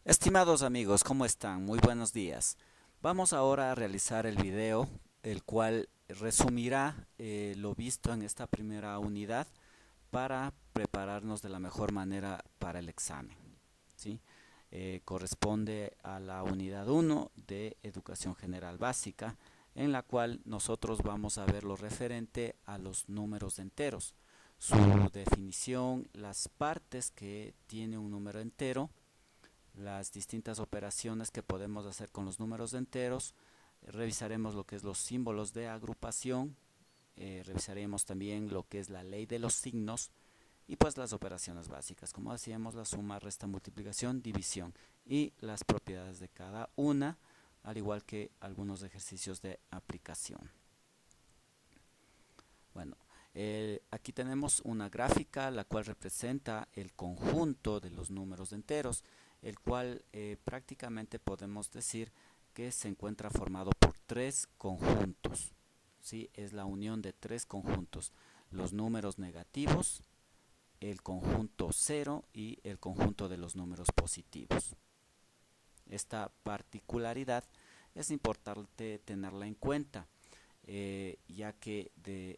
Estimados amigos, ¿cómo están? Muy buenos días. Vamos ahora a realizar el video, el cual resumirá lo visto en esta primera unidad para prepararnos de la mejor manera para el examen. ¿Sí? Corresponde a la unidad 1 de Educación General Básica, en la cual nosotros vamos a ver lo referente a los números enteros, su definición, las partes que tiene un número entero, las distintas operaciones que podemos hacer con los números enteros. Revisaremos lo que es los símbolos de agrupación, revisaremos también lo que es la ley de los signos y pues las operaciones básicas, como decíamos, la suma, resta, multiplicación, división y las propiedades de cada una, al igual que algunos ejercicios de aplicación. Bueno, aquí tenemos una gráfica la cual representa el conjunto de los números enteros, el cual prácticamente podemos decir que se encuentra formado por tres conjuntos. ¿Sí? Es la unión de tres conjuntos: los números negativos, el conjunto cero y el conjunto de los números positivos. Esta particularidad es importante tenerla en cuenta, ya que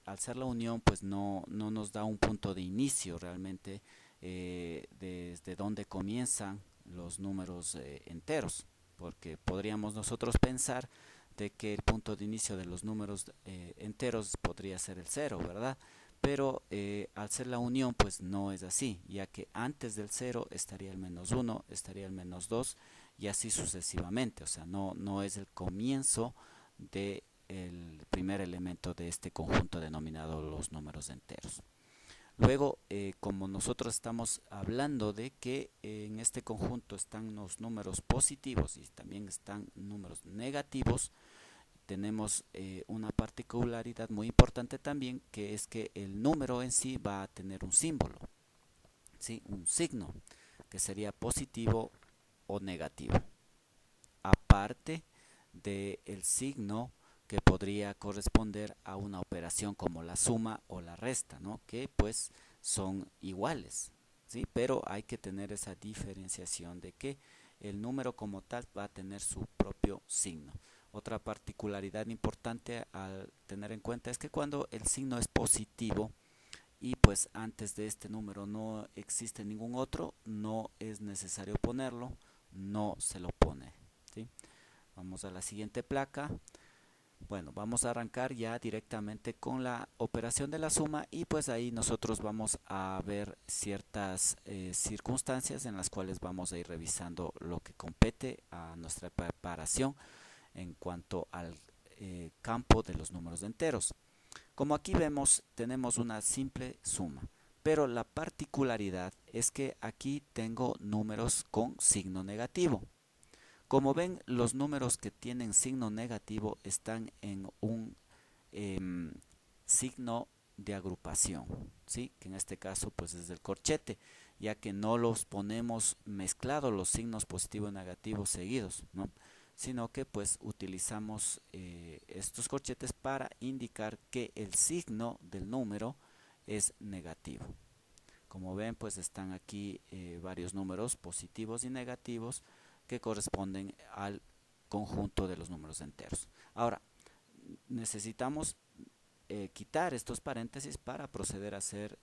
al ser la unión pues no nos da un punto de inicio realmente, desde donde comienzan los números enteros, porque podríamos nosotros pensar de que el punto de inicio de los números enteros podría ser el cero, ¿verdad? Pero al ser la unión pues no es así, ya que antes del cero estaría el menos uno, estaría el menos 2 y así sucesivamente. O sea, no es el comienzo de el primer elemento de este conjunto denominado los números enteros. Luego, como nosotros estamos hablando de que en este conjunto están los números positivos y también están números negativos, tenemos una particularidad muy importante también, que es que el número en sí va a tener un símbolo, ¿sí? Un signo, que sería positivo o negativo, aparte del signo que podría corresponder a una operación como la suma o la resta, ¿no? Que pues son iguales, ¿sí? Pero hay que tener esa diferenciación de que el número como tal va a tener su propio signo. Otra particularidad importante al tener en cuenta es que cuando el signo es positivo y pues antes de este número no existe ningún otro, no es necesario ponerlo, no se lo pone, ¿sí? Vamos a la siguiente placa. Bueno, vamos a arrancar ya directamente con la operación de la suma y pues ahí nosotros vamos a ver ciertas circunstancias en las cuales vamos a ir revisando lo que compete a nuestra preparación en cuanto al campo de los números enteros. Como aquí vemos, tenemos una simple suma, pero la particularidad es que aquí tengo números con signo negativo. Como ven, los números que tienen signo negativo están en un signo de agrupación, ¿sí? Que en este caso pues es el corchete, ya que no los ponemos mezclados los signos positivo y negativo seguidos, ¿no? Sino que pues utilizamos estos corchetes para indicar que el signo del número es negativo. Como ven, pues están aquí varios números positivos y negativos que corresponden al conjunto de los números enteros. Ahora, necesitamos quitar estos paréntesis para proceder a hacer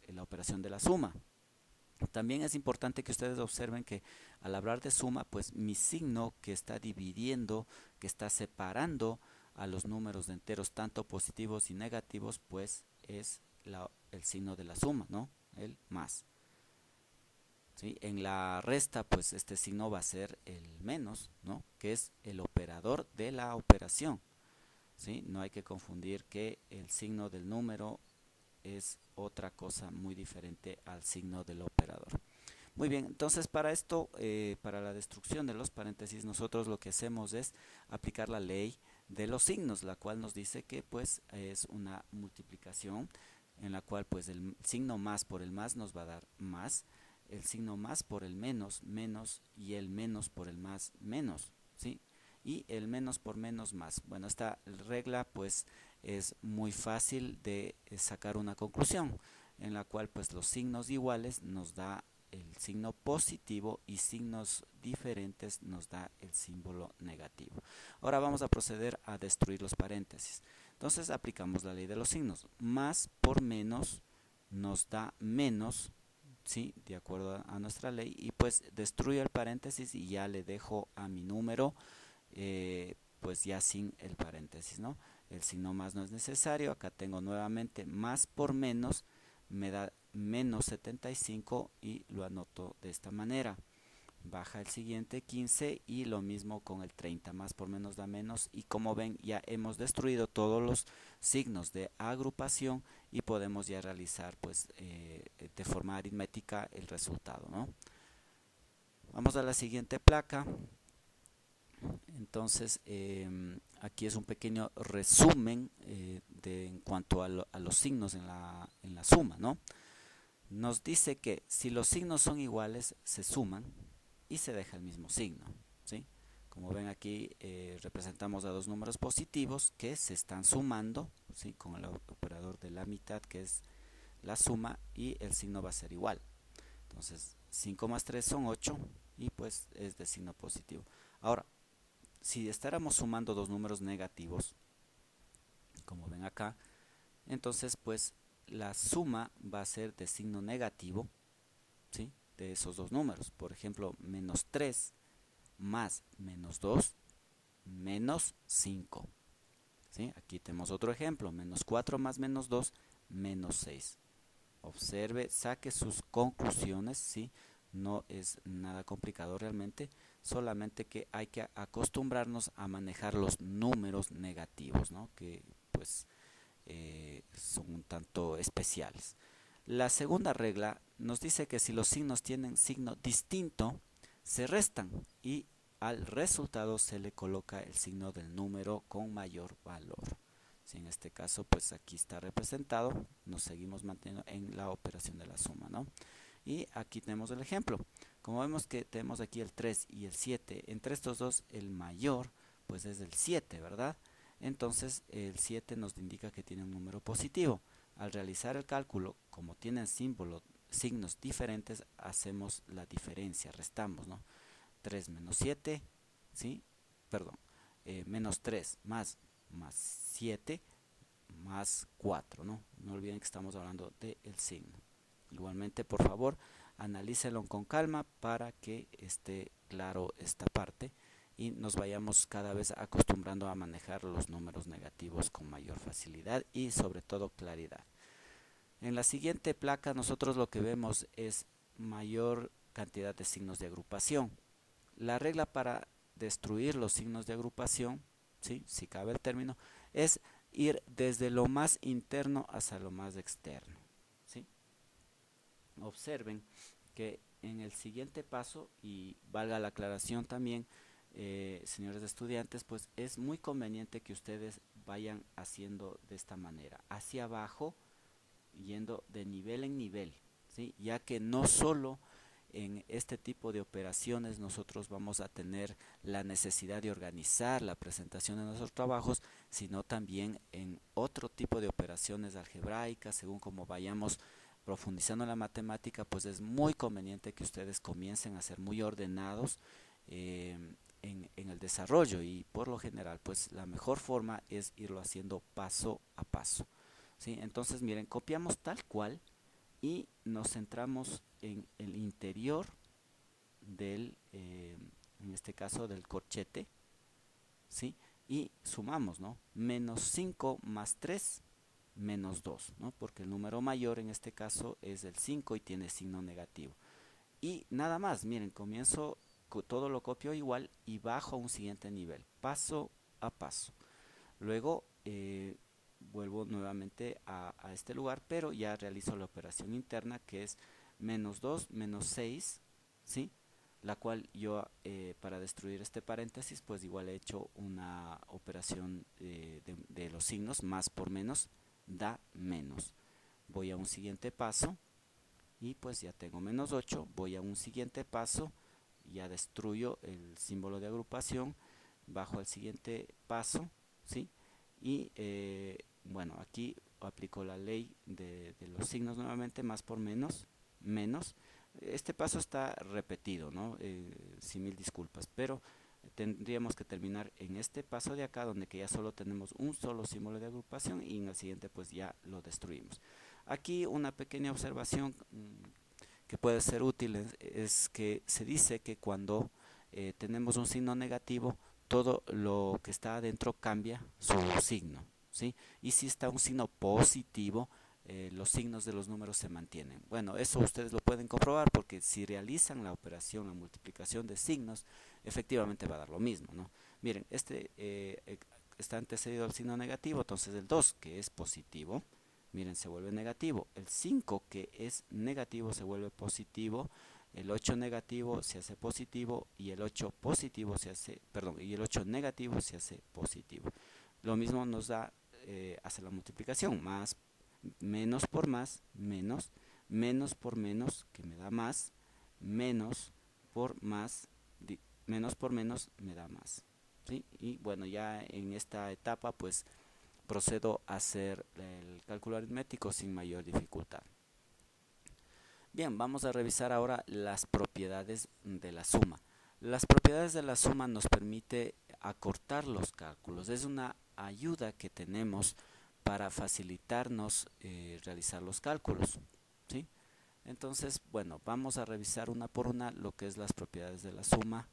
la operación de la suma. También es importante que ustedes observen que al hablar de suma, pues mi signo que está dividiendo, que está separando a los números de enteros tanto positivos y negativos, pues es el signo de la suma, ¿no? El más. ¿Sí? En la resta, pues este signo va a ser el menos, ¿no? Que es el operador de la operación. ¿Sí? No hay que confundir que el signo del número es otra cosa muy diferente al signo del operador. Muy bien, entonces para esto, para la destrucción de los paréntesis, nosotros lo que hacemos es aplicar la ley de los signos, la cual nos dice que pues es una multiplicación en la cual pues el signo más por el más nos va a dar más, el signo más por el menos, menos, y el menos por el más, menos, ¿sí? Y el menos por menos, más. Bueno, esta regla pues es muy fácil de sacar una conclusión, en la cual pues los signos iguales nos da el signo positivo y signos diferentes nos da el símbolo negativo. Ahora vamos a proceder a destruir los paréntesis. Entonces aplicamos la ley de los signos. Más por menos nos da menos, ¿sí? De acuerdo a nuestra ley, y pues destruyo el paréntesis y ya le dejo a mi número pues ya sin el paréntesis, ¿no? El signo más no es necesario. Acá tengo nuevamente más por menos, me da menos 75 y lo anoto de esta manera. Baja el siguiente 15 y lo mismo con el 30, más por menos da menos, y como ven ya hemos destruido todos los signos de agrupación y podemos ya realizar pues de forma aritmética el resultado, ¿no? Vamos a la siguiente placa. Entonces aquí es un pequeño resumen en cuanto a los signos en la suma, ¿no? Nos dice que si los signos son iguales se suman y se deja el mismo signo, ¿sí? Como ven aquí representamos a dos números positivos que se están sumando, ¿sí? Con el operador de la mitad, que es la suma, y el signo va a ser igual. Entonces 5 más 3 son 8 y pues es de signo positivo. Ahora, si estáramos sumando dos números negativos, como ven acá, entonces pues la suma va a ser de signo negativo, ¿sí? De esos dos números. Por ejemplo, menos 3 más menos 2 menos 5, ¿sí? Aquí tenemos otro ejemplo, menos 4 más menos 2 menos 6. Observe, saque sus conclusiones, ¿sí? No es nada complicado realmente, solamente que hay que acostumbrarnos a manejar los números negativos, ¿no? Que pues son un tanto especiales. La segunda regla nos dice que si los signos tienen signo distinto, se restan y al resultado se le coloca el signo del número con mayor valor. Si en este caso pues aquí está representado, nos seguimos manteniendo en la operación de la suma, ¿no? Y aquí tenemos el ejemplo. Como vemos que tenemos aquí el 3 y el 7, entre estos dos el mayor pues es el 7, ¿verdad? Entonces el 7 nos indica que tiene un número positivo. Al realizar el cálculo, como tienen signos diferentes, hacemos la diferencia, restamos, ¿no? 3 menos 7, ¿sí? Perdón, menos 3 más 7 más 4, ¿no? No olviden que estamos hablando del signo. Igualmente, por favor, analícenlo con calma para que esté claro esta parte y nos vayamos cada vez acostumbrando a manejar los números negativos con mayor facilidad y sobre todo claridad. En la siguiente placa nosotros lo que vemos es mayor cantidad de signos de agrupación. La regla para destruir los signos de agrupación, ¿sí? Si cabe el término, es ir desde lo más interno hacia lo más externo, ¿sí? Observen que en el siguiente paso, y valga la aclaración también, señores estudiantes, pues es muy conveniente que ustedes vayan haciendo de esta manera, hacia abajo, yendo de nivel en nivel, ¿sí? Ya que no solo en este tipo de operaciones nosotros vamos a tener la necesidad de organizar la presentación de nuestros trabajos, sino también en otro tipo de operaciones algebraicas, según como vayamos profundizando en la matemática, pues es muy conveniente que ustedes comiencen a ser muy ordenados en el desarrollo, y por lo general pues la mejor forma es irlo haciendo paso a paso, ¿sí? Entonces miren, copiamos tal cual y nos centramos en el interior del, en este caso del corchete, ¿sí? Y sumamos, ¿no? Menos 5 más 3 menos 2, ¿no? Porque el número mayor en este caso es el 5 y tiene signo negativo. Y nada más, miren, comienzo, todo lo copio igual y bajo a un siguiente nivel, paso a paso. Luego vuelvo nuevamente a este lugar, pero ya realizo la operación interna, que es menos 2 menos 6, ¿sí? La cual yo para destruir este paréntesis pues igual he hecho una operación de los signos, más por menos da menos. Voy a un siguiente paso y pues ya tengo menos 8, voy a un siguiente paso, ya destruyo el símbolo de agrupación, bajo al siguiente paso, ¿sí? Y bueno, aquí aplico la ley de los signos nuevamente, más por menos, menos, Este paso está repetido, ¿no? Sin mil disculpas, pero tendríamos que terminar en este paso de acá, donde que ya solo tenemos un solo símbolo de agrupación, y en el siguiente pues ya lo destruimos. Aquí una pequeña observación que puede ser útil es que se dice que cuando tenemos un signo negativo, todo lo que está adentro cambia su signo, ¿sí? Y si está un signo positivo, los signos de los números se mantienen. Bueno, eso ustedes lo pueden comprobar porque si realizan la operación, la multiplicación de signos, efectivamente va a dar lo mismo, ¿no? Miren, está antecedido al signo negativo, entonces el 2, que es positivo, miren, se vuelve negativo. El 5, que es negativo, se vuelve positivo. El 8 negativo se hace positivo y el 8 positivo se hace, perdón, y el 8 negativo se hace positivo. Lo mismo nos da, hace la multiplicación, más, menos por más, menos, menos por menos, que me da más, menos por más, menos por menos me da más. ¿Sí? Y bueno, ya en esta etapa pues procedo a hacer el cálculo aritmético sin mayor dificultad. Bien, vamos a revisar ahora las propiedades de la suma. Las propiedades de la suma nos permite acortar los cálculos. Es una ayuda que tenemos para facilitarnos realizar los cálculos, ¿sí? Entonces, bueno, vamos a revisar una por una lo que es las propiedades de la suma,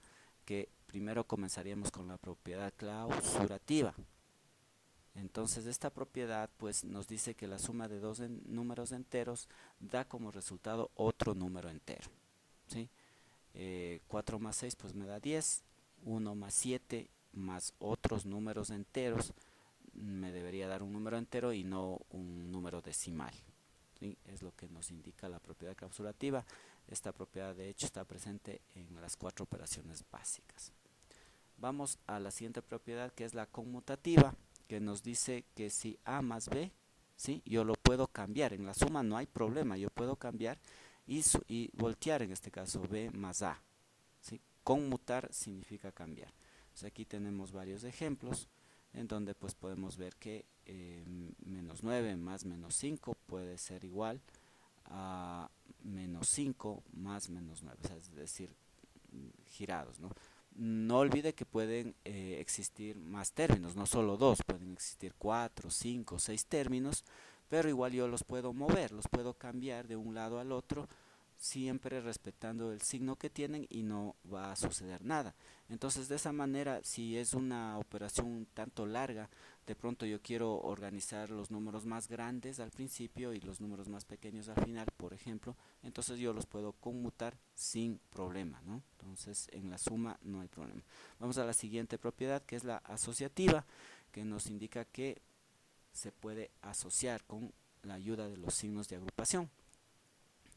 que primero comenzaríamos con la propiedad clausurativa. Entonces esta propiedad pues nos dice que la suma de dos números enteros da como resultado otro número entero, ¿sí? 4 más 6 pues me da 10, 1 más 7 más otros números enteros me debería dar un número entero y no un número decimal, ¿sí? Es lo que nos indica la propiedad clausurativa. Esta propiedad de hecho está presente en las 4 operaciones básicas. Vamos a la siguiente propiedad, que es la conmutativa, que nos dice que si A más B, ¿sí? Yo lo puedo cambiar. En la suma no hay problema, yo puedo cambiar y voltear, en este caso B más A, ¿sí? Conmutar significa cambiar. Entonces aquí tenemos varios ejemplos en donde pues podemos ver que menos 9 más menos 5 puede ser igual a menos 5 más menos 9, o sea, es decir, girados, ¿no? No olvide que pueden existir más términos, no solo dos, pueden existir 4, 5, 6 términos, pero igual yo los puedo mover, los puedo cambiar de un lado al otro, siempre respetando el signo que tienen y no va a suceder nada. Entonces de esa manera, si es una operación un tanto larga, de pronto yo quiero organizar los números más grandes al principio y los números más pequeños al final, por ejemplo, entonces yo los puedo conmutar sin problema, ¿no? Entonces en la suma no hay problema. Vamos a la siguiente propiedad, que es la asociativa, que nos indica que se puede asociar con la ayuda de los signos de agrupación,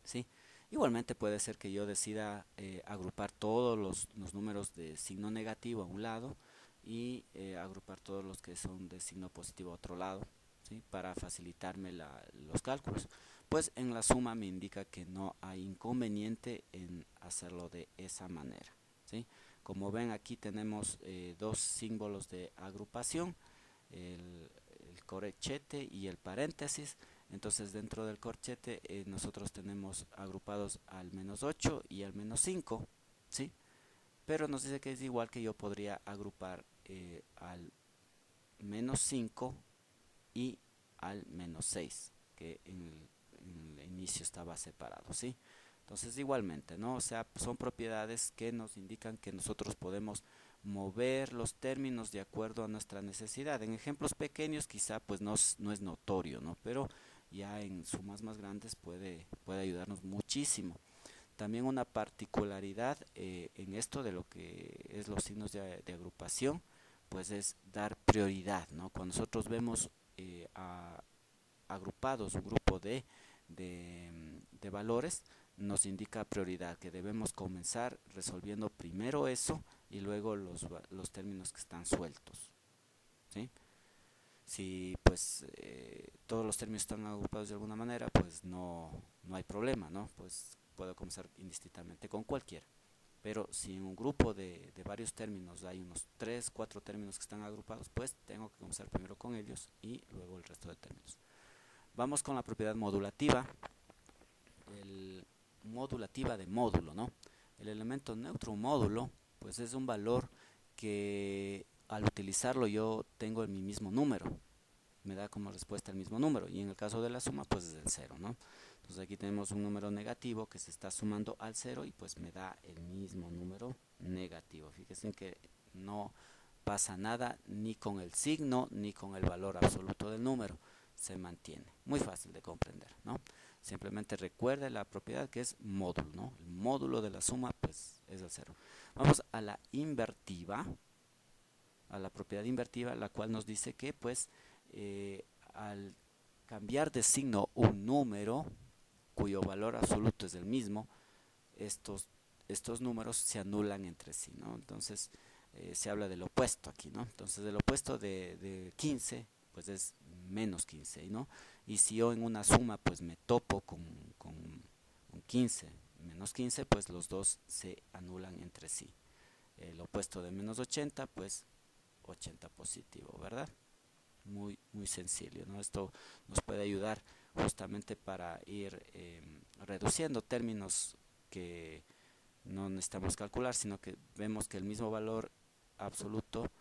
¿sí? Igualmente puede ser que yo decida agrupar todos los números de signo negativo a un lado y agrupar todos los que son de signo positivo a otro lado, ¿sí? Para facilitarme los cálculos. Pues en la suma me indica que no hay inconveniente en hacerlo de esa manera, ¿sí? Como ven, aquí tenemos dos símbolos de agrupación, el corchete y el paréntesis. Entonces dentro del corchete nosotros tenemos agrupados al menos 8 y al menos 5, ¿sí? Pero nos dice que es igual, que yo podría agrupar al menos 5 y al menos 6, que en el inicio estaba separado, ¿sí? Entonces igualmente, ¿no? O sea, son propiedades que nos indican que nosotros podemos mover los términos de acuerdo a nuestra necesidad. En ejemplos pequeños quizá pues no es notorio, ¿no? Pero ya en sumas más grandes puede ayudarnos muchísimo. También una particularidad en esto de lo que es los signos de agrupación, pues es dar prioridad, ¿no? Cuando nosotros vemos agrupados un grupo de valores, nos indica prioridad, que debemos comenzar resolviendo primero eso y luego los términos que están sueltos, ¿sí? Si pues todos los términos están agrupados de alguna manera, pues no hay problema, ¿no? Pues puedo comenzar indistintamente con cualquiera. Pero si en un grupo de varios términos hay unos 3, 4 términos que están agrupados, pues tengo que comenzar primero con ellos y luego el resto de términos. Vamos con la propiedad modulativa. El modulativa de módulo, ¿no? El elemento neutro módulo, pues es un valor que al utilizarlo yo tengo en mi mismo número, me da como respuesta el mismo número, y en el caso de la suma pues es el 0, ¿no? Entonces aquí tenemos un número negativo que se está sumando al 0 y pues me da el mismo número negativo. Fíjense que no pasa nada ni con el signo ni con el valor absoluto del número, se mantiene. Muy fácil de comprender, ¿no? Simplemente recuerde la propiedad que es módulo, ¿no? El módulo de la suma pues es el 0. Vamos a la invertiva, a la propiedad invertiva, la cual nos dice que pues al cambiar de signo un número cuyo valor absoluto es el mismo, estos números se anulan entre sí, ¿no? Entonces se habla del opuesto aquí, ¿no? Entonces el opuesto de 15 pues es menos 15, ¿no? Y si yo en una suma pues me topo con 15 menos 15, pues los dos se anulan entre sí. El opuesto de menos 80 pues 80 positivo, ¿verdad? Muy sencillo, ¿no? Esto nos puede ayudar justamente para ir reduciendo términos que no necesitamos calcular, sino que vemos que el mismo valor absoluto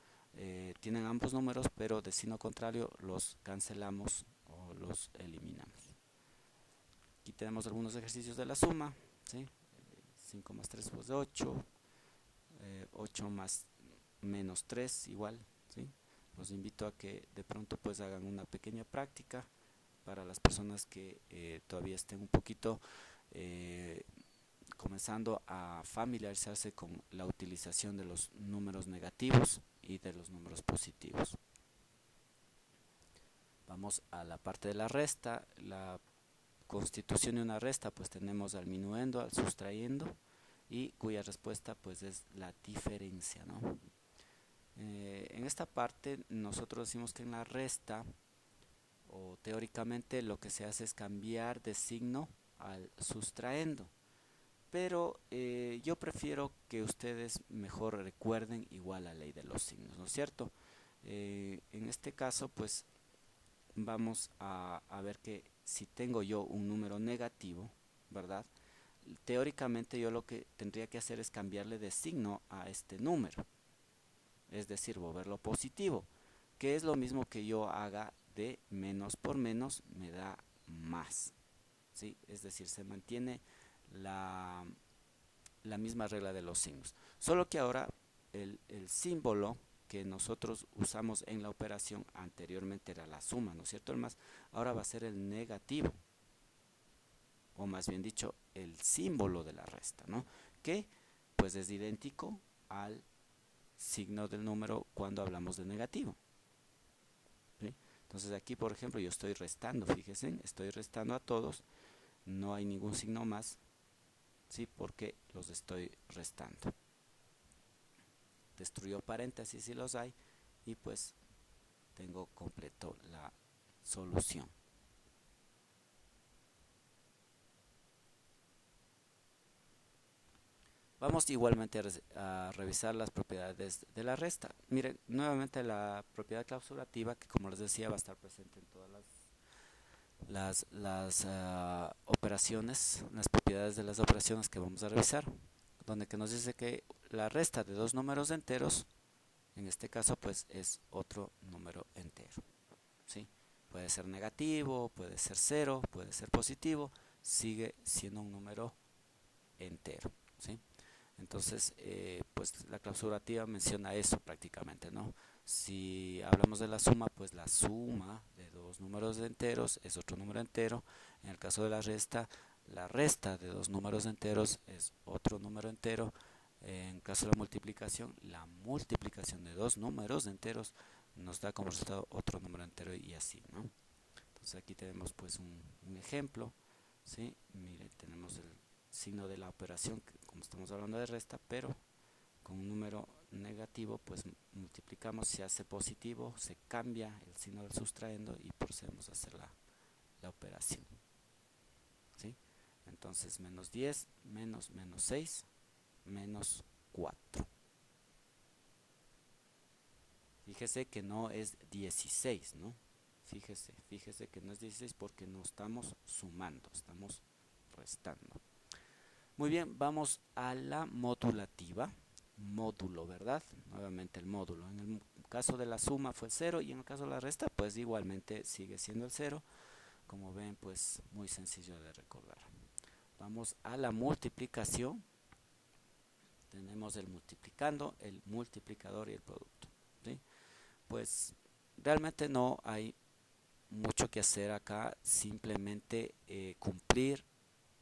tienen ambos números, pero de signo contrario los cancelamos o los eliminamos. Aquí tenemos algunos ejercicios de la suma, ¿sí? 5 más 3 pues 8, 8 más menos 3 igual, ¿sí? Los invito a que de pronto pues hagan una pequeña práctica para las personas que todavía estén un poquito comenzando a familiarizarse con la utilización de los números negativos y de los números positivos. Vamos a la parte de la resta. La constitución de una resta pues tenemos al minuendo, al sustrayendo, y cuya respuesta pues es la diferencia, ¿no? En esta parte nosotros decimos que en la resta, o teóricamente, lo que se hace es cambiar de signo al sustraendo, pero yo prefiero que ustedes mejor recuerden igual la ley de los signos, ¿no es cierto? En este caso pues vamos a ver que si tengo yo un número negativo, ¿verdad? Teóricamente yo lo que tendría que hacer es cambiarle de signo a este número, es decir, volverlo positivo, que es lo mismo que yo haga de menos por menos me da más, ¿sí? Es decir, se mantiene la misma regla de los signos, solo que ahora el símbolo que nosotros usamos en la operación anteriormente era la suma, ¿no es cierto? El más, ahora va a ser el negativo, o más bien dicho, el símbolo de la resta, ¿no? Que pues es idéntico al signo del número cuando hablamos de negativo, ¿sí? Entonces aquí, por ejemplo, yo estoy restando, fíjense, estoy restando a todos, no hay ningún signo más, ¿sí? Porque los estoy restando. Destruyó paréntesis si los hay, y pues tengo completo la solución. Vamos igualmente a revisar las propiedades de la resta. Miren, nuevamente la propiedad clausurativa, que como les decía va a estar presente en todas las operaciones, las propiedades de las operaciones que vamos a revisar, donde que nos dice que la resta de dos números enteros, en este caso pues es otro número entero, ¿sí? Puede ser negativo, puede ser cero, puede ser positivo, sigue siendo un número entero, ¿sí? Entonces, pues la clausurativa menciona eso prácticamente, ¿no? Si hablamos de la suma, pues la suma de dos números enteros es otro número entero. En el caso de la resta de dos números enteros es otro número entero. En caso de la multiplicación de dos números enteros nos da como resultado otro número entero, y así, ¿no? Entonces aquí tenemos pues un ejemplo, ¿sí? Mire, tenemos el signo de la operación, que, como estamos hablando de resta, pero con un número negativo pues multiplicamos, se hace positivo, se cambia el signo del sustraendo y procedemos a hacer la operación, ¿sí? Entonces menos 10 menos 6 menos 4. Fíjese que no es 16, ¿no? Fíjese que no es 16 porque no estamos sumando, estamos restando. Muy bien, vamos a la modulativa. Módulo, ¿verdad? Nuevamente el módulo. En el caso de la suma fue el 0 y en el caso de la resta, pues igualmente sigue siendo el 0. Como ven, pues muy sencillo de recordar. Vamos a la multiplicación. Tenemos el multiplicando, el multiplicador y el producto, ¿sí? Pues realmente no hay mucho que hacer acá, simplemente cumplir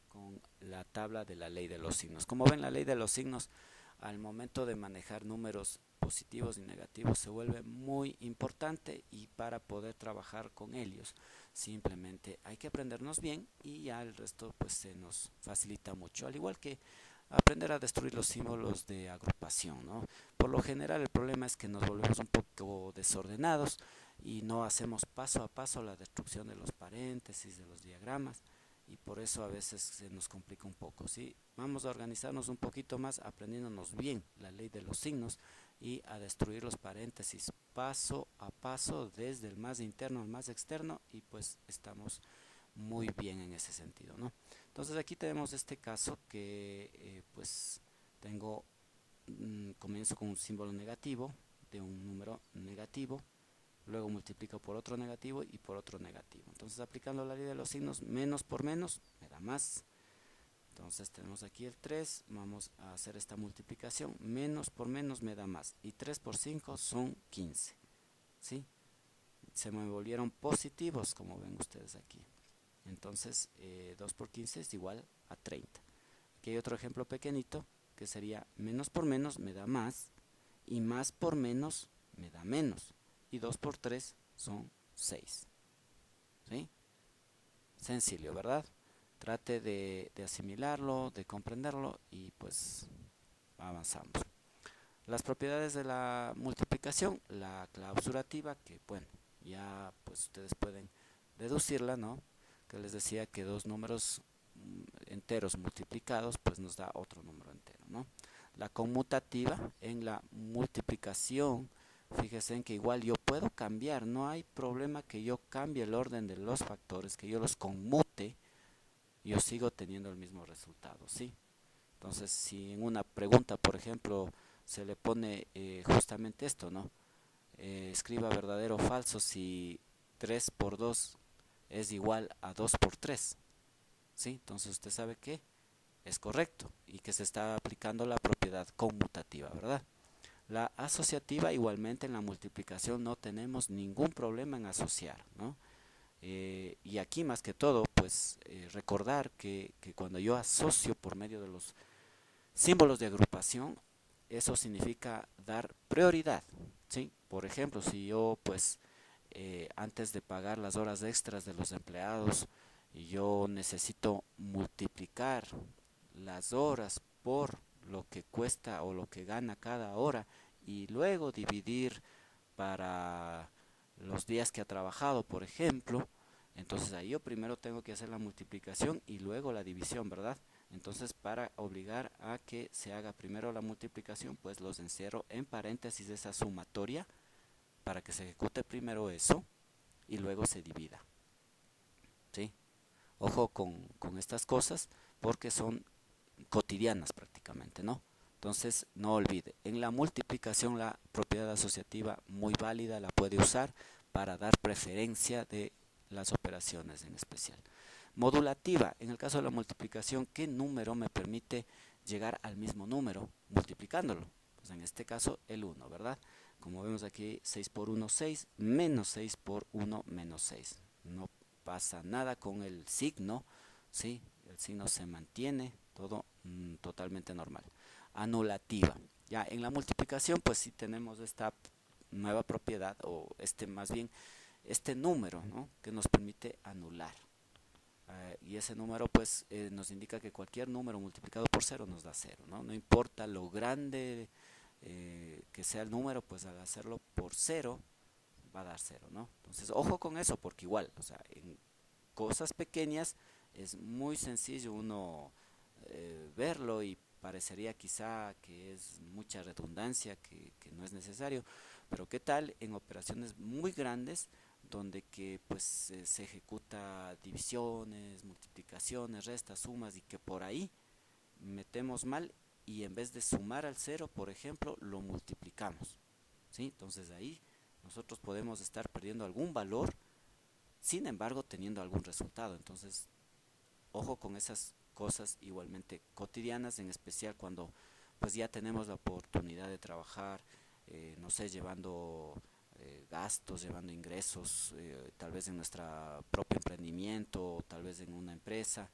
con la tabla de la ley de los signos. Como ven, la ley de los signos al momento de manejar números positivos y negativos se vuelve muy importante, y para poder trabajar con ellos simplemente hay que aprendernos bien y ya el resto pues se nos facilita mucho, al igual que aprender a destruir los símbolos de agrupación, ¿no? Por lo general el problema es que nos volvemos un poco desordenados y no hacemos paso a paso la destrucción de los paréntesis, de los diagramas, y por eso a veces se nos complica un poco, ¿sí? Vamos a organizarnos un poquito más aprendiéndonos bien la ley de los signos y a destruir los paréntesis paso a paso desde el más interno al más externo, y pues estamos muy bien en ese sentido, ¿no? Entonces aquí tenemos este caso que pues tengo, comienzo con un símbolo negativo de un número negativo, luego multiplico por otro negativo y por otro negativo. Entonces aplicando la ley de los signos, menos por menos me da más. Entonces tenemos aquí el 3, vamos a hacer esta multiplicación, menos por menos me da más, y 3 por 5 son 15, ¿sí? Se me volvieron positivos, como ven ustedes aquí. Entonces 2 por 15 es igual a 30. Aquí hay otro ejemplo pequeñito que sería menos por menos me da más, y más por menos me da menos, y 2 por 3 son 6, ¿sí? Sencillo, ¿verdad? Trate de asimilarlo, de comprenderlo, y pues avanzamos. Las propiedades de la multiplicación, la clausurativa, que bueno, ya pues ustedes pueden deducirla, ¿no? Que les decía que dos números enteros multiplicados pues nos da otro número entero, ¿no? La conmutativa, en la multiplicación, fíjense en que igual yo puedo cambiar, no hay problema que yo cambie el orden de los factores, que yo los conmute, yo sigo teniendo el mismo resultado, ¿sí? Entonces, si en una pregunta, por ejemplo, se le pone justamente esto, ¿no? Escriba verdadero o falso si 3 por 2 es igual a 2 por 3, ¿sí? Entonces usted sabe que es correcto y que se está aplicando la propiedad conmutativa, ¿verdad? La asociativa, igualmente en la multiplicación no tenemos ningún problema en asociar, ¿no? Y aquí más que todo, pues recordar que cuando yo asocio por medio de los símbolos de agrupación, eso significa dar prioridad, ¿sí? Por ejemplo, si yo pues antes de pagar las horas extras de los empleados, yo necesito multiplicar las horas por lo que cuesta o lo que gana cada hora, y luego dividir para los días que ha trabajado, por ejemplo. Entonces ahí yo primero tengo que hacer la multiplicación y luego la división, ¿verdad? Entonces, para obligar a que se haga primero la multiplicación, pues los encierro en paréntesis de esa sumatoria para que se ejecute primero eso y luego se divida, ¿sí? Ojo con estas cosas porque son cotidianas prácticamente, ¿no? Entonces, no olvide, en la multiplicación la propiedad asociativa muy válida, la puede usar para dar preferencia de las operaciones en especial. Modulativa, en el caso de la multiplicación, ¿qué número me permite llegar al mismo número multiplicándolo? Pues en este caso el 1, ¿verdad? Como vemos aquí, 6 por 1, 6, menos 6 por 1, menos 6. No pasa nada con el signo, ¿sí? El signo se mantiene, todo totalmente normal. Anulativa. Ya en la multiplicación, pues sí tenemos esta nueva propiedad, o más bien este número, ¿no? Que nos permite anular. Y ese número pues nos indica que cualquier número multiplicado por cero nos da cero, ¿no? No importa lo grande que sea el número, pues al hacerlo por cero va a dar cero, ¿no? Entonces ojo con eso, porque igual, o sea, en cosas pequeñas es muy sencillo uno verlo, y parecería quizá que es mucha redundancia, que no es necesario, pero qué tal en operaciones muy grandes donde que pues se ejecuta divisiones, multiplicaciones, restas, sumas, y que por ahí metemos mal y en vez de sumar al 0, por ejemplo, lo multiplicamos, ¿sí? Entonces ahí nosotros podemos estar perdiendo algún valor, sin embargo teniendo algún resultado. Entonces ojo con esas cosas igualmente cotidianas, en especial cuando pues ya tenemos la oportunidad de trabajar, no sé, llevando gastos, llevando ingresos, tal vez en nuestro propio emprendimiento o tal vez en una empresa.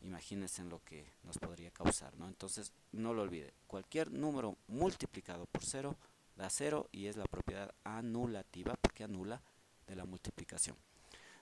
Imagínense en lo que nos podría causar, ¿no? Entonces, no lo olvide, cualquier número multiplicado por cero da cero y es la propiedad anulativa porque anula de la multiplicación.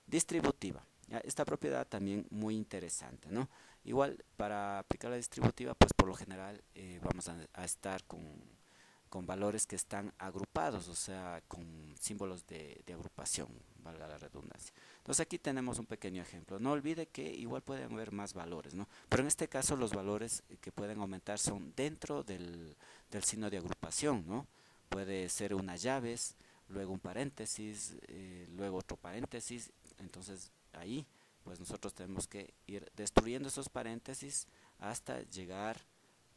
Distributiva. Esta propiedad también muy interesante, ¿no? Igual, para aplicar la distributiva, pues por lo general vamos a estar con valores que están agrupados, o sea, con símbolos de agrupación, valga la redundancia. Entonces aquí tenemos un pequeño ejemplo. No olvide que igual pueden haber más valores, ¿no? Pero en este caso los valores que pueden aumentar son dentro del signo de agrupación, ¿no? Puede ser unas llaves, luego un paréntesis, luego otro paréntesis. Entonces ahí pues nosotros tenemos que ir destruyendo esos paréntesis hasta llegar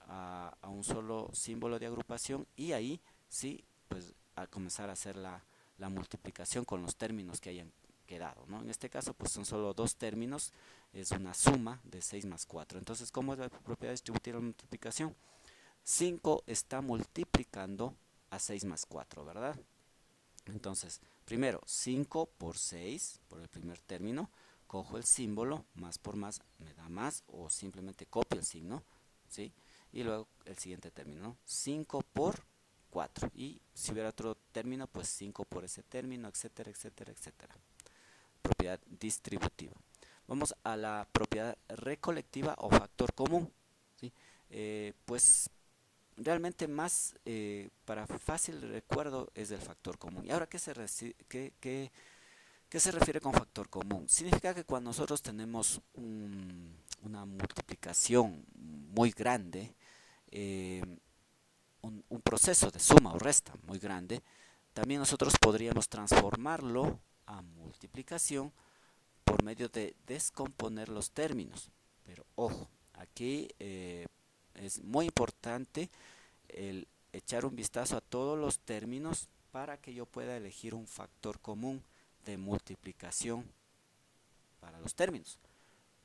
a un solo símbolo de agrupación y ahí sí pues a comenzar a hacer la multiplicación con los términos que hayan quedado, ¿no? En este caso pues son solo dos términos, es una suma de 6 más 4. Entonces, ¿cómo es la propiedad distributiva de la multiplicación? 5 está multiplicando a 6 más 4, ¿verdad? Entonces, primero 5 por 6, por el primer término, cojo el símbolo, más por más me da más, o simplemente copio el signo, ¿sí? Y luego el siguiente término, 5 por 4. Y si hubiera otro término, pues 5 por ese término, etcétera, etcétera, etcétera. Propiedad distributiva. Vamos a la propiedad recolectiva o factor común, ¿sí? Pues realmente más para fácil recuerdo es del factor común. ¿Y ahora qué se refiere con factor común? Significa que cuando nosotros tenemos una multiplicación muy grande, eh, un proceso de suma o resta muy grande, también nosotros podríamos transformarlo a multiplicación por medio de descomponer los términos. Pero ojo, aquí es muy importante el echar un vistazo a todos los términos para que yo pueda elegir un factor común de multiplicación para los términos.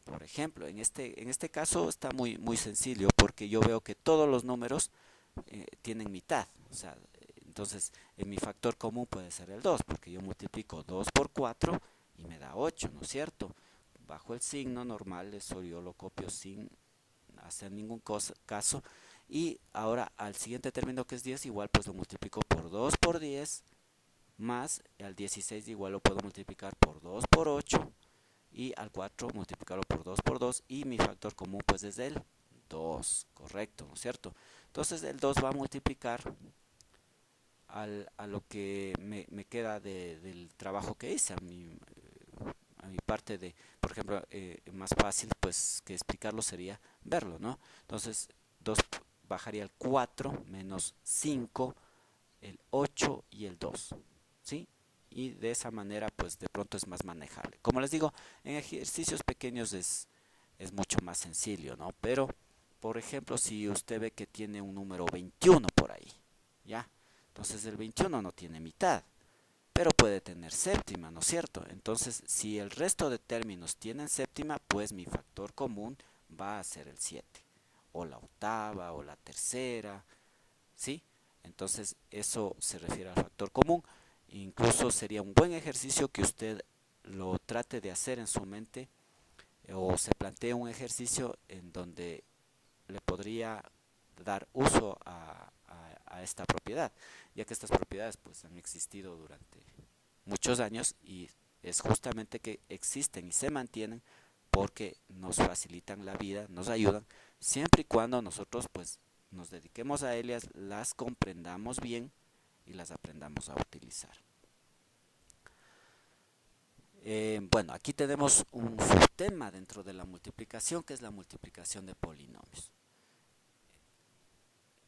Por ejemplo, en este caso está muy sencillo porque yo veo que todos los números tienen mitad. O sea, entonces en mi factor común puede ser el 2 porque yo multiplico 2 por 4 y me da 8, ¿no es cierto? Bajo el signo normal, eso yo lo copio sin hacer ningún caso. Y ahora al siguiente término que es 10, igual pues lo multiplico por 2 por 10, más al 16 igual lo puedo multiplicar por 2 por 8, y al 4 multiplicarlo por 2 por 2, y mi factor común pues es el 2, correcto, ¿no es cierto? Entonces el 2 va a multiplicar a lo que me queda del trabajo que hice, a mi parte de, por ejemplo, más fácil pues que explicarlo sería verlo, ¿no? Entonces 2 bajaría el 4 menos 5, el 8 y el 2, ¿sí? Y de esa manera pues de pronto es más manejable. Como les digo, en ejercicios pequeños es mucho más sencillo, ¿no? Pero, por ejemplo, si usted ve que tiene un número 21 por ahí, ¿ya? Entonces el 21 no tiene mitad, pero puede tener séptima, ¿no es cierto? Entonces, si el resto de términos tienen séptima, pues mi factor común va a ser el 7, o la octava, o la tercera, ¿sí? Entonces, eso se refiere al factor común. Incluso sería un buen ejercicio que usted lo trate de hacer en su mente o se plantee un ejercicio en donde le podría dar uso a esta propiedad, ya que estas propiedades pues han existido durante muchos años y es justamente que existen y se mantienen porque nos facilitan la vida, nos ayudan, siempre y cuando nosotros pues nos dediquemos a ellas, las comprendamos bien y las aprendamos a utilizar. Bueno, aquí tenemos un subtema dentro de la multiplicación, que es la multiplicación de polinomios.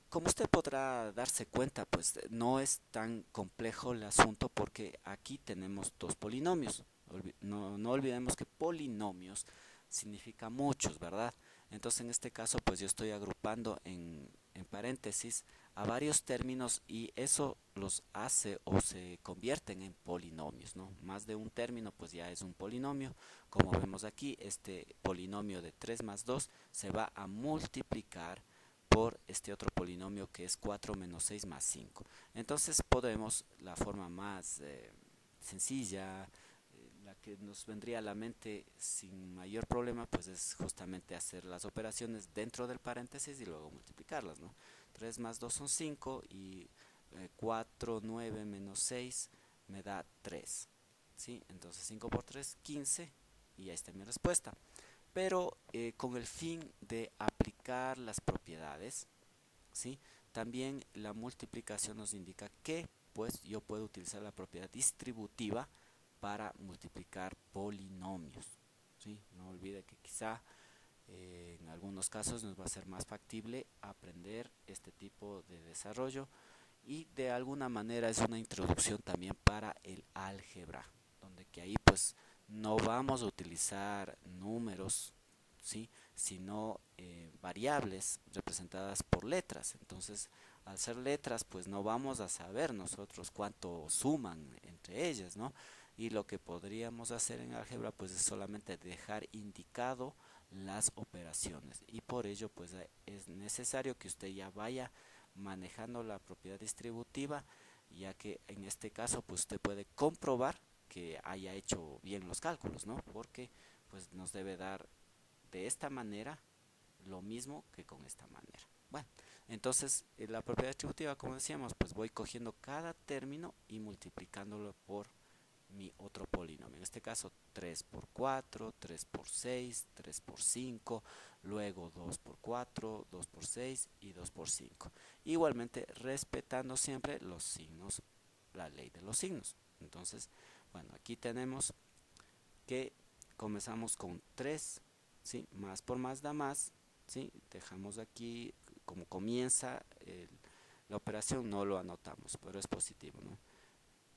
Como usted podrá darse cuenta, pues no es tan complejo el asunto porque aquí tenemos dos polinomios. No olvidemos que polinomios significa muchos, ¿verdad? Entonces en este caso pues yo estoy agrupando en paréntesis a varios términos y eso los hace o se convierten en polinomios, ¿no? Más de un término pues ya es un polinomio. Como vemos aquí, este polinomio de 3 más 2 se va a multiplicar por este otro polinomio que es 4 menos 6 más 5. Entonces podemos, la forma más sencilla, la que nos vendría a la mente sin mayor problema, pues es justamente hacer las operaciones dentro del paréntesis y luego multiplicarlas, ¿no? 3 más 2 son 5 y 4, 9 menos 6 me da 3, ¿sí? Entonces 5 por 3, 15 y ahí está mi respuesta. Pero con el fin de aplicar las propiedades, ¿sí? También la multiplicación nos indica que pues yo puedo utilizar la propiedad distributiva para multiplicar polinomios, ¿sí? No olvide que quizá en algunos casos nos va a ser más factible aprender este tipo de desarrollo y de alguna manera es una introducción también para el álgebra, donde que ahí pues no vamos a utilizar números, ¿sí? Sino variables representadas por letras. Entonces, al ser letras, pues no vamos a saber nosotros cuánto suman entre ellas, ¿no? Y lo que podríamos hacer en álgebra, pues es solamente dejar indicado las operaciones. Y por ello, pues es necesario que usted ya vaya manejando la propiedad distributiva, ya que en este caso, pues usted puede comprobar que haya hecho bien los cálculos, ¿no? Porque pues nos debe dar de esta manera lo mismo que con esta manera. Bueno, entonces la propiedad distributiva, como decíamos, pues voy cogiendo cada término y multiplicándolo por mi otro polinomio. En este caso 3 por 4, 3 por 6, 3 por 5, luego 2 por 4, 2 por 6 y 2 por 5. Igualmente respetando siempre los signos, la ley de los signos. Entonces, bueno, aquí tenemos que comenzamos con 3, ¿sí? Más por más da más, ¿sí? Dejamos aquí como comienza la operación, no lo anotamos, pero es positivo, ¿no?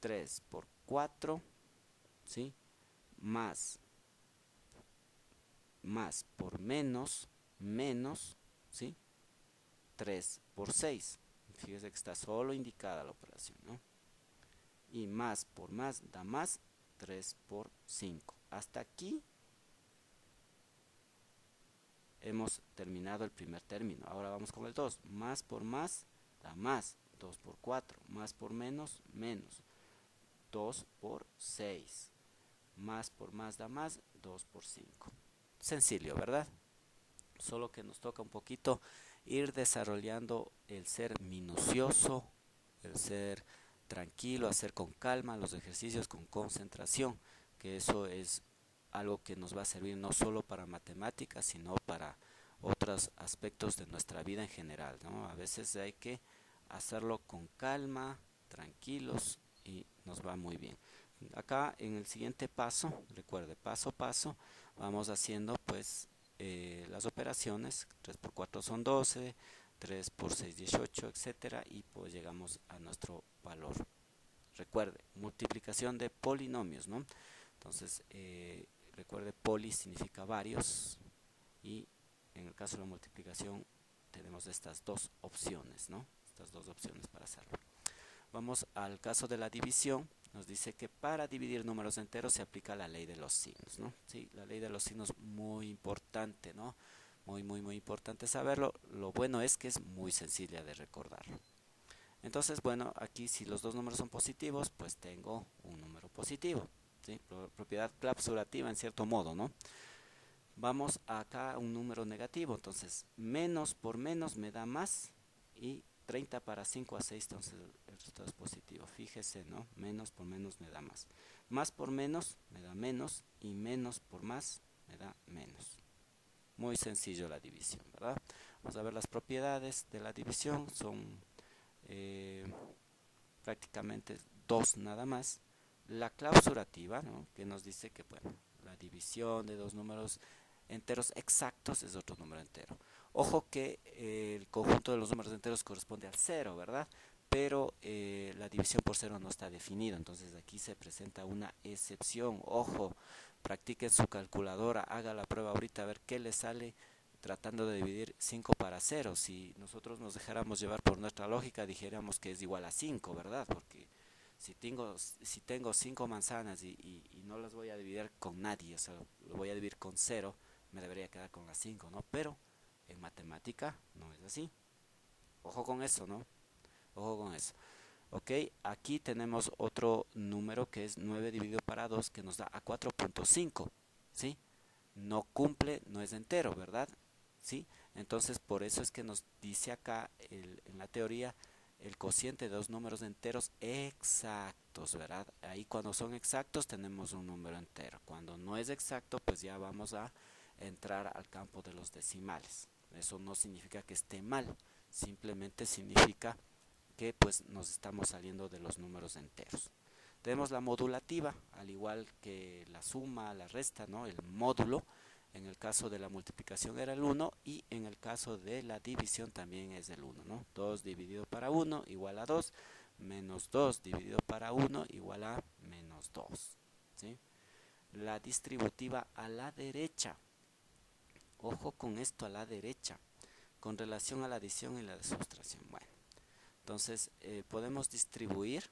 3 por 4, ¿sí? Más por menos, menos, ¿sí? 3 por 6. Fíjese que está solo indicada la operación, ¿no? Y más por más da más, 3 por 5. Hasta aquí hemos terminado el primer término. Ahora vamos con el 2. Más por más da más. 2 por 4. Más por menos, menos. 2 por 6. Más por más da más. 2 por 5. Sencillo, ¿verdad? Solo que nos toca un poquito ir desarrollando el ser minucioso, el ser tranquilo, hacer con calma los ejercicios con concentración, que eso es algo que nos va a servir no solo para matemáticas, sino para otros aspectos de nuestra vida en general, ¿no? A veces hay que hacerlo con calma, tranquilos y nos va muy bien. Acá en el siguiente paso, recuerde, paso a paso, vamos haciendo pues las operaciones. 3 por 4 son 12, 3 por 6 18, etcétera, y pues llegamos a nuestro valor. Recuerde, multiplicación de polinomios, ¿no? Entonces, recuerde, poli significa varios y en el caso de la multiplicación tenemos estas dos opciones, ¿no? Estas dos opciones para hacerlo. Vamos al caso de la división. Nos dice que para dividir números enteros se aplica la ley de los signos, ¿no? Sí, la ley de los signos muy importante, ¿no? Muy importante saberlo. Lo bueno es que es muy sencilla de recordarlo. Entonces, bueno, aquí si los dos números son positivos, pues tengo un número positivo, ¿sí? Propiedad clausurativa en cierto modo, ¿no? Vamos acá a un número negativo, entonces menos por menos me da más y 30 para 5 a 6, entonces el resultado es positivo. Fíjese, ¿no? Menos por menos me da más. Más por menos me da menos y menos por más me da menos. Muy sencillo la división, ¿verdad? Vamos a ver las propiedades de la división. Son prácticamente dos nada más. La clausurativa, ¿no? Que nos dice que, bueno, la división de dos números enteros exactos es otro número entero. Ojo que el conjunto de los números enteros corresponde al cero, ¿verdad? Pero la división por cero no está definido, entonces aquí se presenta una excepción. Ojo, practique su calculadora, haga la prueba ahorita a ver qué le sale tratando de dividir 5 para 0. Si nosotros nos dejáramos llevar por nuestra lógica, dijéramos que es igual a 5, ¿verdad? Porque si tengo 5 manzanas y no las voy a dividir con nadie, o sea, lo voy a dividir con 0, me debería quedar con las 5, ¿no? Pero en matemática no es así. Ojo con eso, ¿no? Ojo con eso. Ok, aquí tenemos otro número que es 9 dividido para 2 que nos da a 4.5, ¿sí? No cumple, no es entero, ¿verdad? ¿Sí? Entonces por eso es que nos dice acá en la teoría el cociente de dos números enteros exactos, ¿verdad? Ahí cuando son exactos tenemos un número entero. Cuando no es exacto, pues ya vamos a entrar al campo de los decimales. Eso no significa que esté mal, simplemente significa que pues nos estamos saliendo de los números enteros. Tenemos la modulativa, al igual que la suma, la resta, ¿no? El módulo. En el caso de la multiplicación era el 1 y en el caso de la división también es el 1, ¿no? 2 dividido para 1 igual a 2, menos 2 dividido para 1 igual a menos 2, ¿sí? La distributiva a la derecha. Ojo con esto, a la derecha, con relación a la adición y la sustracción. Bueno, entonces podemos distribuir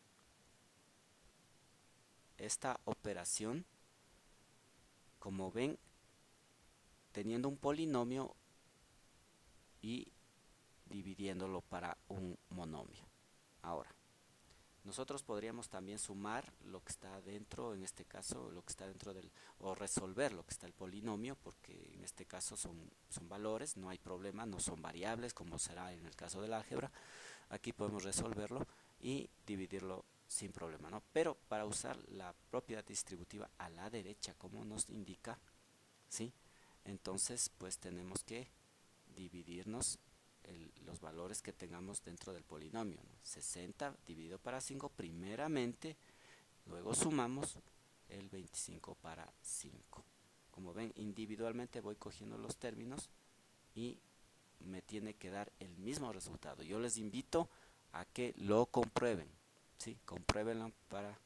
esta operación, como ven, teniendo un polinomio y dividiéndolo para un monomio. Ahora, nosotros podríamos también sumar lo que está dentro, en este caso, lo que está dentro del, o resolver lo que está el polinomio, porque en este caso son valores, no hay problema, no son variables, como será en el caso del álgebra. Aquí podemos resolverlo y dividirlo sin problema, ¿no? Pero para usar la propiedad distributiva a la derecha, como nos indica, ¿sí? Entonces, pues tenemos que dividirnos los valores que tengamos dentro del polinomio, ¿no? 60 dividido para 5 primeramente, luego sumamos el 25 para 5. Como ven, individualmente voy cogiendo los términos y me tiene que dar el mismo resultado. Yo les invito a que lo comprueben, ¿sí? Compruébenlo para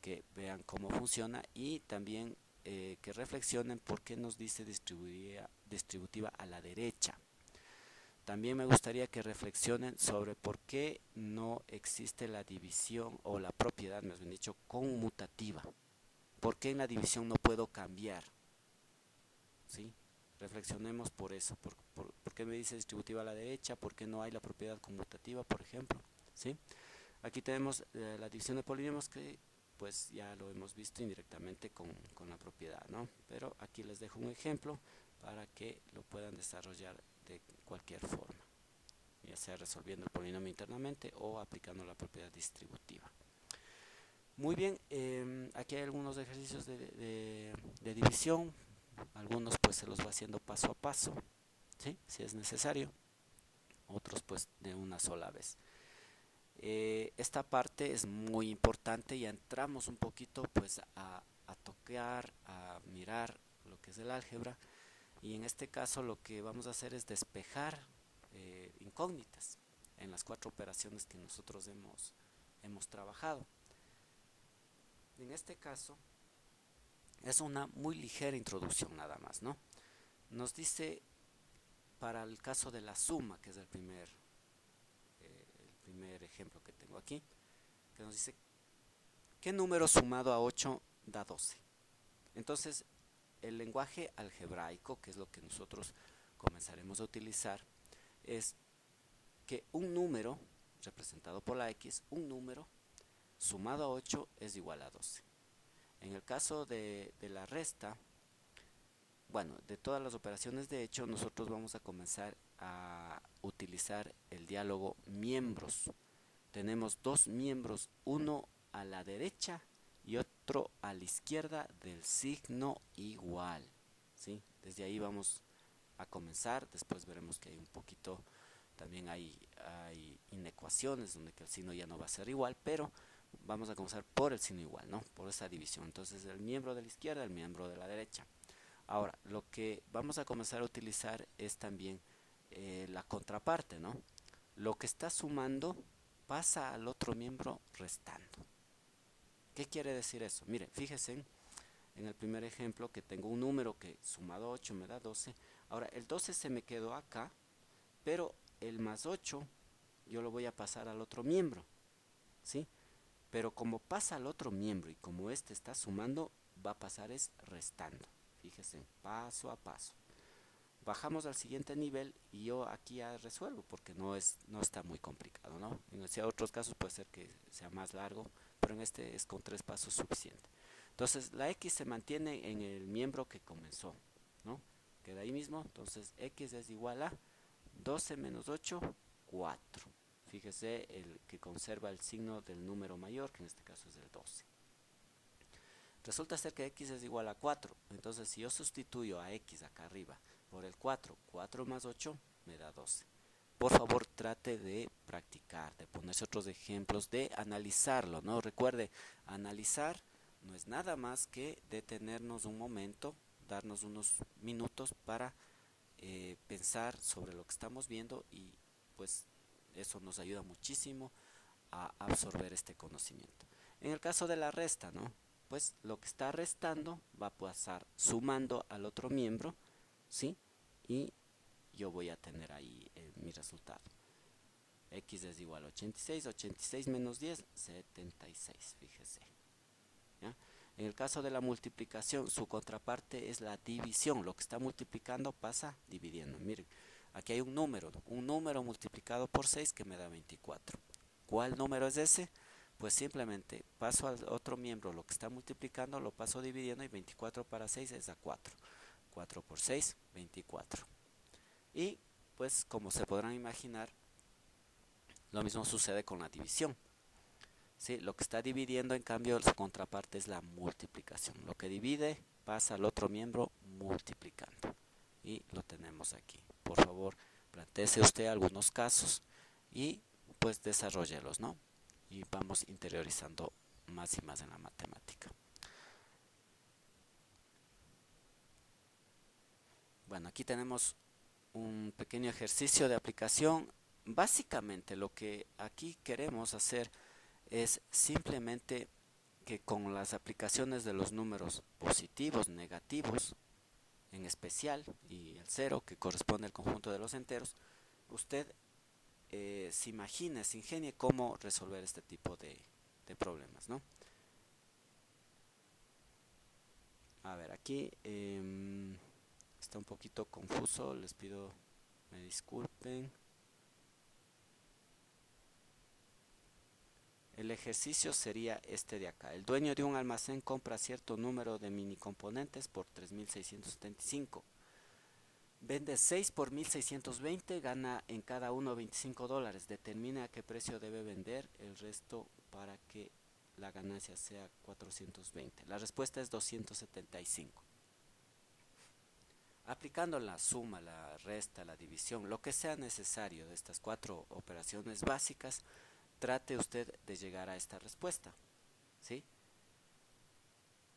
que vean cómo funciona y también que reflexionen por qué nos dice distributiva a la derecha. También me gustaría que reflexionen sobre por qué no existe la división o la propiedad, más bien dicho, conmutativa. ¿Por qué en la división no puedo cambiar? ¿Sí? Reflexionemos por eso. ¿Por qué me dice distributiva a la derecha? ¿Por qué no hay la propiedad conmutativa, por ejemplo? ¿Sí? Aquí tenemos la división de polinomios que pues ya lo hemos visto indirectamente con la propiedad, ¿no? Pero aquí les dejo un ejemplo para que lo puedan desarrollar de cualquier forma, ya sea resolviendo el polinomio internamente o aplicando la propiedad distributiva. Muy bien, aquí hay algunos ejercicios de división, algunos pues se los va haciendo paso a paso, ¿sí? Si es necesario, otros pues de una sola vez. Esta parte es muy importante, ya entramos un poquito pues a tocar, a mirar lo que es el álgebra, y en este caso lo que vamos a hacer es despejar incógnitas en las 4 operaciones que nosotros hemos trabajado. En este caso es una muy ligera introducción nada más, ¿no? Nos dice para el caso de la suma, que es el primer ejemplo que tengo aquí, que nos dice ¿qué número sumado a 8 da 12? Entonces el lenguaje algebraico, que es lo que nosotros comenzaremos a utilizar, es que un número representado por la x, un número sumado a 8 es igual a 12. En el caso de la resta, bueno, de todas las operaciones de hecho, nosotros vamos a comenzar a utilizar el diálogo miembros. Tenemos dos miembros, uno a la derecha y otro a la izquierda del signo igual, ¿sí? Desde ahí vamos a comenzar, después veremos que hay un poquito, también hay inecuaciones donde que el signo ya no va a ser igual, pero vamos a comenzar por el signo igual, ¿no? Por esa división. Entonces el miembro de la izquierda, el miembro de la derecha. Ahora, lo que vamos a comenzar a utilizar es también la contraparte, ¿no? Lo que está sumando pasa al otro miembro restando. ¿Qué quiere decir eso? Mire, fíjense en el primer ejemplo que tengo un número que sumado a 8 me da 12. Ahora el 12 se me quedó acá, pero el más 8 yo lo voy a pasar al otro miembro, ¿sí? Pero como pasa al otro miembro y como este está sumando, va a pasar es restando. Fíjense, paso a paso. Bajamos al siguiente nivel y yo aquí ya resuelvo porque no está muy complicado, ¿no? En otros casos puede ser que sea más largo, pero en este es con 3 pasos suficiente. Entonces la x se mantiene en el miembro que comenzó, ¿no? Queda ahí mismo, entonces x es igual a 12 menos 8, 4. Fíjese el que conserva el signo del número mayor, que en este caso es el 12. Resulta ser que x es igual a 4. Entonces si yo sustituyo a x acá arriba por el 4, 4 más 8 me da 12. Por favor trate de practicar, de ponerse otros ejemplos, de analizarlo, ¿no? Recuerde, analizar no es nada más que detenernos un momento, darnos unos minutos para pensar sobre lo que estamos viendo y pues eso nos ayuda muchísimo a absorber este conocimiento. En el caso de la resta, ¿no? Pues lo que está restando va a pasar sumando al otro miembro, ¿sí? Y yo voy a tener ahí mi resultado. X es igual a 86, 86 menos 10, 76, fíjese. ¿Ya? En el caso de la multiplicación, su contraparte es la división. Lo que está multiplicando pasa dividiendo. Miren, aquí hay un número multiplicado por 6 que me da 24. ¿Cuál número es ese? Pues simplemente paso al otro miembro, lo que está multiplicando, lo paso dividiendo y 24 para 6 es a 4. 4 por 6, 24. Y pues como se podrán imaginar, lo mismo sucede con la división. ¿Sí? Lo que está dividiendo, en cambio, su contraparte es la multiplicación. Lo que divide pasa al otro miembro multiplicando. Y lo tenemos aquí. Por favor, plantéese usted algunos casos y pues desarrollelos, ¿no? Y vamos interiorizando más y más en la matemática. Bueno, aquí tenemos un pequeño ejercicio de aplicación. Básicamente lo que aquí queremos hacer es simplemente que con las aplicaciones de los números positivos, negativos, en especial, y el 0, que corresponde al conjunto de los enteros, usted se imagine, se ingenie cómo resolver este tipo de problemas, ¿no? A ver, aquí está un poquito confuso, les pido me disculpen. El ejercicio sería este de acá. El dueño de un almacén compra cierto número de mini componentes por 3.675. Vende 6 por 1.620, gana en cada uno $25. Determina a qué precio debe vender el resto para que la ganancia sea 420. La respuesta es 275. Aplicando la suma, la resta, la división, lo que sea necesario de estas 4 operaciones básicas, trate usted de llegar a esta respuesta, ¿sí?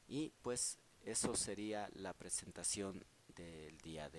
Y pues eso sería la presentación del día de hoy.